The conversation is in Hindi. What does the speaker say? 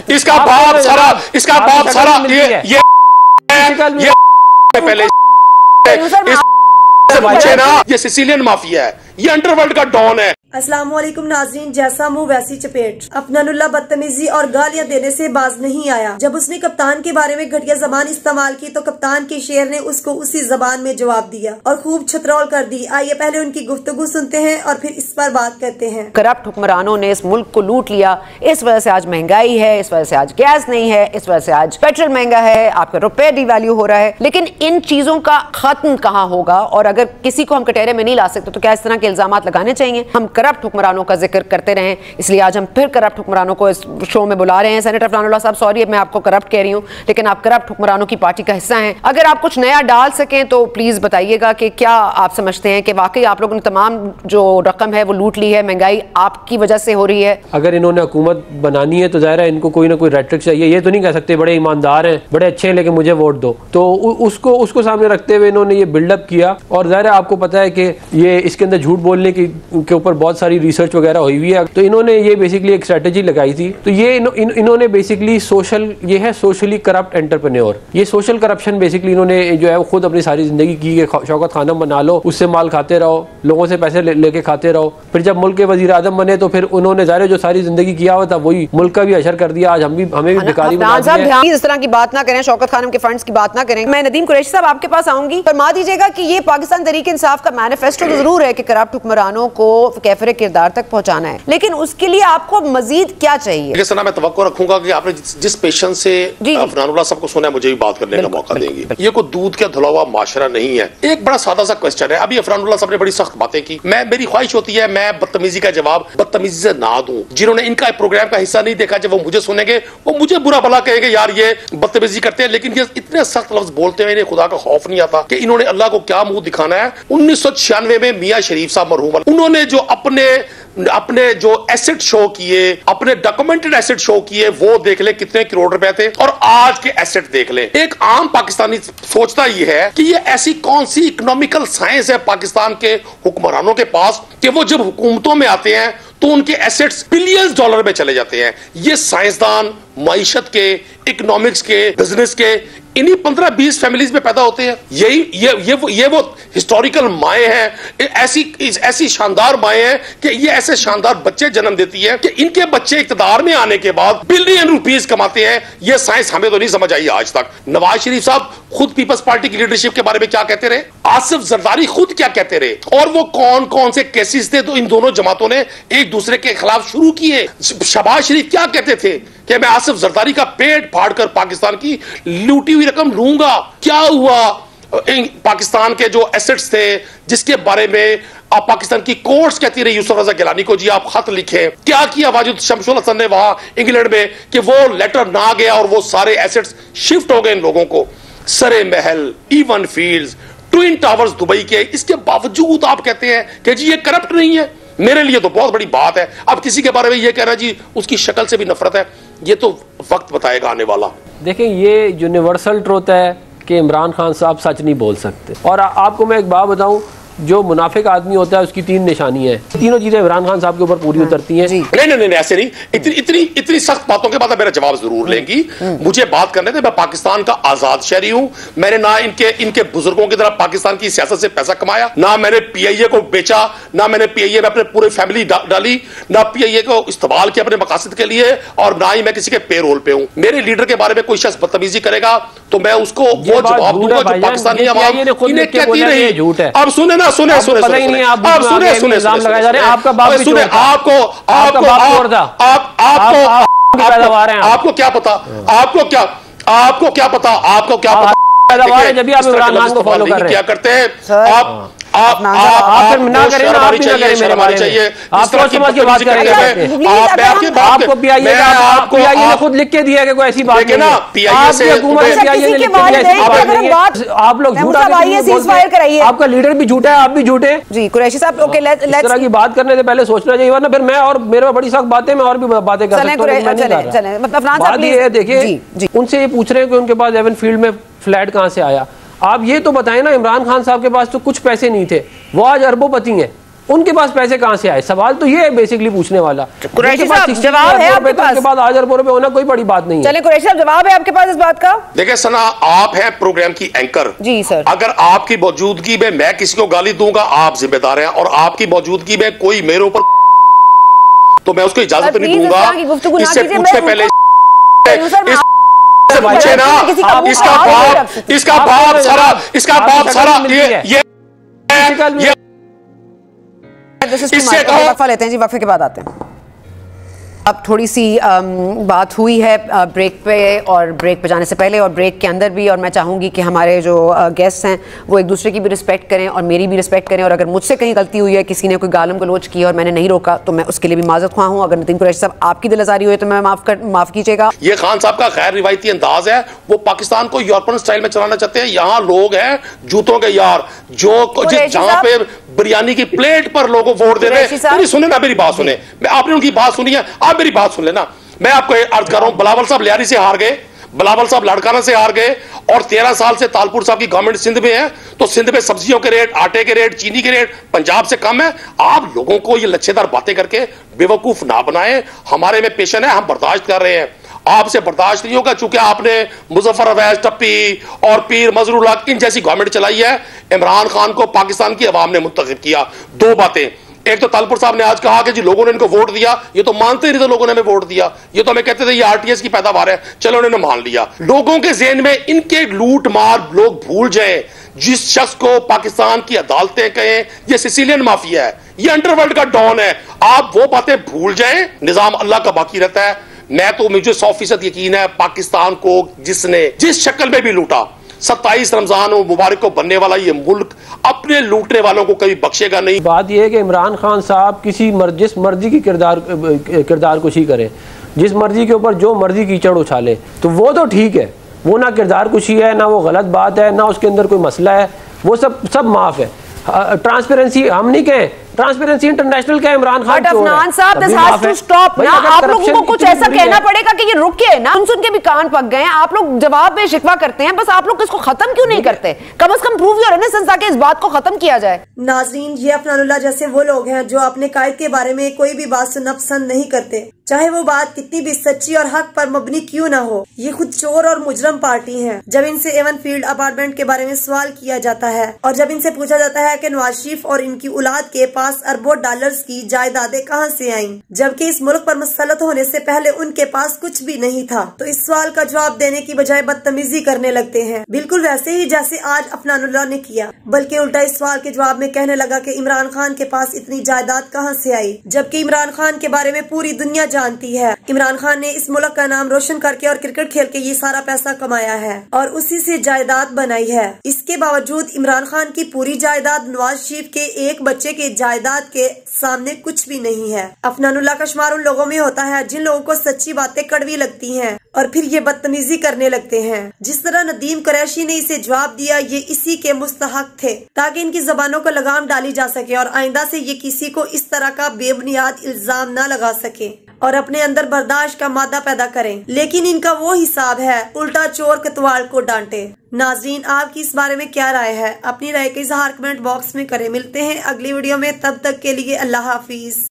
इसका बाप सारा ये पहले पूछे ना, ये सिसिलियन माफिया है, ये अंडरवर्ल्ड का डॉन है। अस्सलाम वालेकुम नाज़रीन, जैसा मुंह वैसी चपेट। अफनानुल्लाह बदतमीजी और गालियां देने से बाज नहीं आया। जब उसने कप्तान के बारे में घटिया जबान इस्तेमाल की तो कप्तान के शेर ने उसको उसी जबान में जवाब दिया और खूब छतरौल कर दी। आइए पहले उनकी गुफ्तगू सुनते हैं और फिर इस पर बात करते हैं। करप्ट हुक्मरानों ने इस मुल्क को लूट लिया, इस वजह से आज महंगाई है, इस वजह से आज गैस नहीं है, इस वजह से आज पेट्रोल महंगा है, आपका रुपये डिवैल्यू हो रहा है। लेकिन इन चीजों का खत्म कहाँ होगा? और अगर किसी को हम कटहरे में नहीं ला सकते तो क्या इस तरह के इल्जाम लगाने चाहिए? हम करप्ट हुक्मरानों का जिक्र करते रहें, इसलिए आज हम फिर करप्ट हुक्मरानों को इस शो में बुला रहे हैं। सेनेटर अफनानुल्लाह साहब, सॉरी मैं आपको करप्ट कह रही हूं, लेकिन आप करप्ट हुक्मरानों की पार्टी का हिस्सा हैं। अगर आप कुछ नया डाल सकें तो प्लीज बताइएगा कि क्या आप समझते हैं कि वाकई आप लोगों ने तमाम जो रकम है वो लूट ली है, महंगाई आपकी वजह से हो रही है? अगर इन्होंने हुकूमत बनानी है तो जाहिर है इनको कोई ना कोई रेट्रिक चाहिए। ये तो नहीं कह सकते बड़े ईमानदार हैं, बड़े अच्छे हैं, लेकिन मुझे वोट दो। तो उसको सामने रखते हुए इन्होंने ये बिल्डअप किया। और जाहिर है आपको पता है कि ये इसके अंदर झूठ बोलने के ऊपर बहुत सारी रिसर्च वगैरह हुई हुई है। तो इन्होंने ये बेसिकली एक स्ट्रेटेजी लगाई थी। तो ये इन्होंने बेसिकली ये है सोशली करप्ट एंटरप्रेन्योर। ये सोशल करप्शन बेसिकली इन्होंने जो है वो खुद अपनी सारी जिंदगी की शौकत खानम बना लो, उससे माल खाते रहो, लोगों से पैसे लेके खाते रहो। फिर जब मुल्क के वजीर आजम बने तो फिर उन्होंने ज़ाहिर जो सारी जिंदगी किया हुआ था वही मुल्क का भी अशर कर दिया। आज हमें भी भिखारी बना दिया। इस तरह की बात ना करें, शौकत खानम के फंड्स की बात ना करें। मैं नदीम कुरैशी साहब आपके पास आऊंगी, फरमा दीजिएगा कि ये पाकिस्तान तहरीक इंसाफ का मैनिफेस्टो तो जरूर है कि करप्ट हुक्मरानों को कैफरे किरदार तक पहुंचाना है, लेकिन उसके लिए आपको मजीद क्या चाहिए? सना मैं तवक्को रखूंगा कि आपने जिस पेशेंस से अफनानुल्लाह साहब को सुना है, मुझे भी बात करने का मौका देंगे। ये कोई दूध का धुला हुआ माशरा नहीं है। एक बड़ा सादा सा क्वेश्चन है। अभी अफनानुल्लाह साहब ने बड़ी सख्त बातें की। मेरी ख्वाहिश होती है मैं बदतमीजी का जवाब बदतमीजी से ना दूं। जिन्होंने इनका प्रोग्राम का हिस्सा नहीं देखा, जब वो मुझे सुनेंगे वो मुझे बुरा भला कहेंगे, यार ये बदतमीजी करते हैं। लेकिन ये इतने सख्त लफ्ज बोलते हुए इन्हें खुदा का खौफ नहीं आता कि इन्होंने अल्लाह को क्या मुंह दिखाना है। 1996 में मियां शरीफ साहब मरहूम, उन्होंने जो अपने जो एसेट शो किए, अपने डॉक्यूमेंटेड एसेट शो किए, वो देख ले कितने करोड़ रुपए थे, और आज के एसेट देख ले। एक आम पाकिस्तानी सोचता ये है कि ये ऐसी कौन सी इकोनॉमिकल साइंस है पाकिस्तान के हुक्मरानों के पास कि वो जब हुकूमतों में आते हैं तो उनके एसेट्स बिलियंस डॉलर में चले जाते हैं। ये साइंसदान मईशत के, इकोनॉमिक्स के, बिजनेस के इन्हीं 15-20 फैमिलीज में पैदा होते हैं। ये वो हिस्टोरिकल माएँ हैं, ऐसी शानदार माएँ हैं कि ये ऐसे शानदार बच्चे जन्म देती है कि इनके बच्चे इक्तदार में आने के बाद बिलियन रुपीस कमाते हैं। ये साइंस हमें तो नहीं समझ आई आज तक। नवाज शरीफ साहब खुद पीपल्स पार्टी की लीडरशिप के बारे में क्या कहते रहे, आसिफ जरदारी खुद क्या कहते रहे, और वो कौन कौन से केसेस थे तो इन दोनों जमातों ने एक दूसरे के खिलाफ शुरू किए। शहबाज शरीफ क्या कहते थे कि मैं आसिफ जरदारी का पेट फाड़कर पाकिस्तान की लूटी हुई रकम लूंगा। क्या हुआ? पाकिस्तान के जो एसेट्स थे जिसके बारे में पाकिस्तान की कोर्ट्स कहती रही यूसुफ रजा गिलानी को, जी आप खत लिखे। क्या किया वाजिद शमशुल हसन ने वहां इंग्लैंड में कि वो लेटर ना गया और वो सारे एसेट्स शिफ्ट हो गए इन लोगों को। सरे महल, even fields, twin towers Dubai के, इसके बावजूद आप कहते हैं कि जी ये करप्ट नहीं है। मेरे लिए तो बहुत बड़ी बात है। अब किसी के बारे में ये कहना जी उसकी शक्ल से भी नफरत है, ये तो वक्त बताएगा आने वाला। देखें, ये यूनिवर्सल ट्रूथ है कि इमरान खान साहब सच नहीं बोल सकते। और आपको मैं एक बात बताऊं, जो मुनाफिक आदमी होता है उसकी 3 निशानियां हैं। तीनों चीजें इमरान खान साहब के ऊपर पूरी उतरती हैं। नहीं ऐसे नहीं। इतनी सख्त बातों के बाद मेरा जवाब जरूर लेंगी। मुझे बात करने दे। मैं पाकिस्तान का आजाद शहरी हूं। मैंने ना इनके बुजुर्गों की तरह पाकिस्तान की सियासत से पैसा कमाया, ना मैंने PIA को बेचा, ना मैंने PIA में अपने पूरे फैमिली डाली, ना PIA को इस्तेमाल किया अपने मकासद के लिए, और ना ही मैं किसी के पेरोल पे हूं। मेरे लीडर के बारे में कोई शख्स बदतमीजी करेगा तो मैं उसको वो जवाब दूंगा जो पाकिस्तानी अवाम इन्हें कहती रही। झूठ है। अब सुने ना, सुने आपका बाप सुने, आपको क्या पता, आपको क्या पता जब भी आप इमरान खान को फॉलो कर रहे हैं क्या करते हैं आप खुद लिख के दिया कि कोई ऐसी बात है ना। आप लोग आपका लीडर भी झूठा है, आप भी झूठे। जी कुरैशी साहब, ओके, इस तरह की बात करने से पहले सोचना चाहिए, वरना फिर मैं और मेरे बड़ी सख्त बातें मैं और भी बातें कर सकता हूँ। देखिए, उनसे ये पूछ रहे हैं कि उनके पास एवन फील्ड में फ्लैट कहाँ से आया। आप ये तो बताएं ना, इमरान खान साहब के पास तो कुछ पैसे नहीं थे, वो आज अरबोपति हैं। उनके पास पैसे कहाँ से आए? सवाल तो ये है बेसिकली पूछने वाला। कुरैशी साहब जवाब है आपके पास? बाद 1000 रुपए होना कोई बड़ी बात नहीं है। चलें कुरैशी साहब जवाब है आपके पास इस बात का? देखिए सना, आप हैं प्रोग्राम की एंकर। जी सर। अगर आपकी मौजूदगी में मैं किसी को गाली दूंगा, आप जिम्मेदार हैं, और आपकी मौजूदगी में कोई मेरे ऊपर तो मैं उसको इजाजत नहीं दूंगा। इससे पूछने पहले पूछे ना, इसका बाप सारा ये इससे वक्फा लेते हैं जी, वक्फे के बाद आते हैं। अब थोड़ी सी बात हुई है ब्रेक पे और ब्रेक पे जाने से पहले और ब्रेक के अंदर भी, और मैं चाहूँगी कि हमारे जो गेस्ट हैं वो एक दूसरे की भी रिस्पेक्ट करें और मेरी भी रिस्पेक्ट करें, और अगर मुझसे कहीं गलती हुई है, किसी ने कोई गालम गलोच की और मैंने नहीं रोका, तो मैं उसके लिए भी माजरत ख्वाह हूँ। अगर नदीम कुरैशी साहब आपकी दिल आज़ारी हुई तो मैं माफ़ कीजिएगा। ये खान साहब का खैर रिवायती अंदाज है, वो पाकिस्तान को यूरोपियन स्टाइल में चलाना चाहते हैं। यहाँ लोग हैं जूतों के यार, जो जहाँ पे बिरयानी की प्लेट पर लोगों वोट दे रहे हैं। सुने ना, मेरी बात सुने, आपने उनकी बात सुनी है, आप मेरी बात सुन लेना। मैं आपको अर्ज कर रहा हूं, बिलावल साहब लियारी से हार गए, बिलावल साहब लड़काना से हार गए, और 13 साल से तालपुर साहब की गवर्नमेंट सिंध में है, तो सिंध में सब्जियों के रेट, आटे के रेट, चीनी के रेट पंजाब से कम है। आप लोगों को ये लच्छेदार बातें करके बेवकूफ ना बनाएं। हमारे में पेशन है, हम बर्दाश्त कर रहे हैं, आपसे बर्दाश्त नहीं होगा, चूंकि आपने मुजफ्फर अवैस, टप्पी और पीर मजरूल हक इन जैसी गवर्नमेंट चलाई है। इमरान खान को पाकिस्तान की अवाम ने मुंतखब किया। दो बातें, एक तो तालपुर साहब ने आज कहा कि जी लोगों ने इनको वोट दिया, ये तो मानते ही नहीं थे लोगों ने हमें वोट दिया, ये तो हमें कहते थे ये आरटीएस की पैदावार है, चलो उन्होंने मान लिया। लोगों के ज़हन में इनके लूट मार लोग भूल जाए। जिस शख्स को पाकिस्तान की अदालतें कहें ये सिसिलियन माफिया है, ये अंडरवर्ल्ड का डॉन है, आप वो बातें भूल जाएं। निजाम अल्लाह का बाकी रहता है। मैं तो मुझे 100% यकीन है, पाकिस्तान को जिसने जिस शक्ल में भी लूटा, 27 रमजान मुबारक को बनने वाला ये मुल्क अपने लूटने वालों को कभी बख्शेगा नहीं। बात यह है कि इमरान खान साहब जिस मर्जी की किरदार कुशी करे, जिस मर्जी के ऊपर जो मर्जी कीचड़ उछाले, तो वो तो ठीक है, वो ना किरदार कुशी है, ना वो गलत बात है, ना उसके अंदर कोई मसला है, वो सब माफ है। ट्रांसपेरेंसी हम नहीं कहें, ट्रांसपेरेंसी इंटरनेशनल का इमरान खान अफनान साहब दिस हैज टू स्टॉप ना। आप लोगों को कुछ ऐसा कहना पड़ेगा कि ये रुके ना, सुन के भी कान पक गए हैं। आप लोग जवाब में शिकवा करते हैं, बस आप लोग इसको खत्म क्यों नहीं करते? कम से कम प्रूव योर इनोसेंस ताकि इस बात को खत्म किया जाए। नाजरीन, ये अफनानुल्लाह जैसे वो लोग हैं जो अपने कायद के बारे में कोई भी बात सुनना पसंद नहीं करते, चाहे वो बात कितनी भी सच्ची और हक पर मबनी क्यों ना हो। ये खुद चोर और मुजरम पार्टी हैं। जब इनसे एवन फील्ड अपार्टमेंट के बारे में सवाल किया जाता है और जब इनसे पूछा जाता है कि नवाज शरीफ और इनकी औलाद के पास अरबों डॉलर्स की जायदादें कहां से आईं, जबकि इस मुल्क पर मुसल्लत होने से पहले उनके पास कुछ भी नहीं था, तो इस सवाल का जवाब देने की बजाय बदतमीजी करने लगते हैं, बिल्कुल वैसे ही जैसे आज अफनानुल्लाह ने किया। बल्कि उल्टा इस सवाल के जवाब में कहने लगा कि इमरान खान के पास इतनी जायदाद कहां से आई, जबकि इमरान खान के बारे में पूरी दुनिया जानती है। इमरान खान ने इस मुल्क का नाम रोशन करके और क्रिकेट खेल के ये सारा पैसा कमाया है और उसी से जायदाद बनाई है। इसके बावजूद इमरान खान की पूरी जायदाद नवाज शरीफ के एक बच्चे के जायदाद के सामने कुछ भी नहीं है। अफनानुल्लाह का शुमार उन लोगों में होता है जिन लोगों को सच्ची बातें कड़वी लगती हैं और फिर ये बदतमीजी करने लगते हैं। जिस तरह नदीम कुरैशी ने इसे जवाब दिया, ये इसी के मुस्तहक थे, ताकि इनकी जबानों को लगाम डाली जा सके और आइंदा से ये किसी को इस तरह का बेबुनियाद इल्जाम न लगा सके और अपने अंदर बर्दाश्त का मादा पैदा करें। लेकिन इनका वो हिसाब है, उल्टा चोर कतवाल को डांटे। नाजरीन, आपकी इस बारे में क्या राय है? अपनी राय का इजहार कमेंट बॉक्स में करें। मिलते हैं अगली वीडियो में, तब तक के लिए अल्लाह हाफिज।